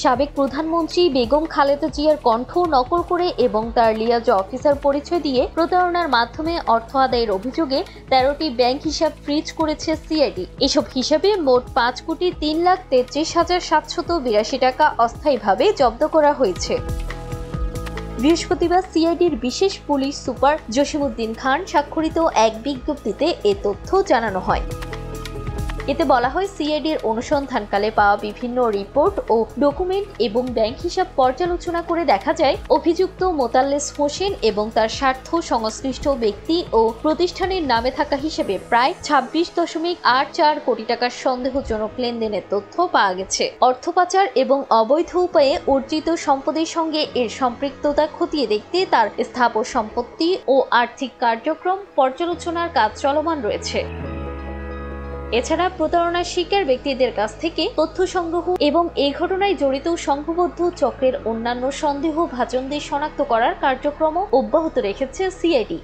সাবেক প্রধানমন্ত্রী বেগম খালেদা জিয়ার কণ্ঠ নকল করে এবং তার লিয়াজ অফিসার পরিচয় দিয়ে প্রতারণার মাধ্যমে অর্থ আদায়ের অভিযোগে 13টি ব্যাংক হিসাব ফ্রিজ করেছে সিআইডি। এসব হিসাবে মোট 5,03,782 টাকা অস্থায়ীভাবে জব্দ করা হয়েছে। বৃহস্পতিবার সিআইডির বিশেষ পুলিশ সুপার জসিমউদ্দিন খান স্বাক্ষরিত এক বিজ্ঞপ্তিতে এ তথ্য জানানো হয়। এতে বলা হয়, সিআইডির অনুসন্ধানকালে পাওয়া বিভিন্ন রিপোর্ট ও ডকুমেন্ট এবং ব্যাংক হিসাব পর্যালোচনা করে দেখা যায়, অভিযুক্ত মোতাল্লেস হোসেন এবং তার স্বার্থ সংশ্লিষ্ট ব্যক্তি ও প্রতিষ্ঠানের নামে থাকা হিসেবে প্রায় 26.84 কোটি টাকার সন্দেহজনক লেনদেনের তথ্য পাওয়া গেছে। অর্থ পাচার এবং অবৈধ উপায়ে অর্জিত সম্পদের সঙ্গে এর সম্পৃক্ততা খতিয়ে দেখতে তার স্থাবর সম্পত্তি ও আর্থিক কার্যক্রম পর্যালোচনার কাজ চলমান রয়েছে। এছাড়া প্রতারণার শিকার ব্যক্তিদের কাছ থেকে তথ্য সংগ্রহ এবং এই ঘটনায় জড়িত সংঘবদ্ধ চক্রের অন্যান্য সন্দেহভাজনদের শনাক্ত করার কার্যক্রম অব্যাহত রেখেছে সিআইডি।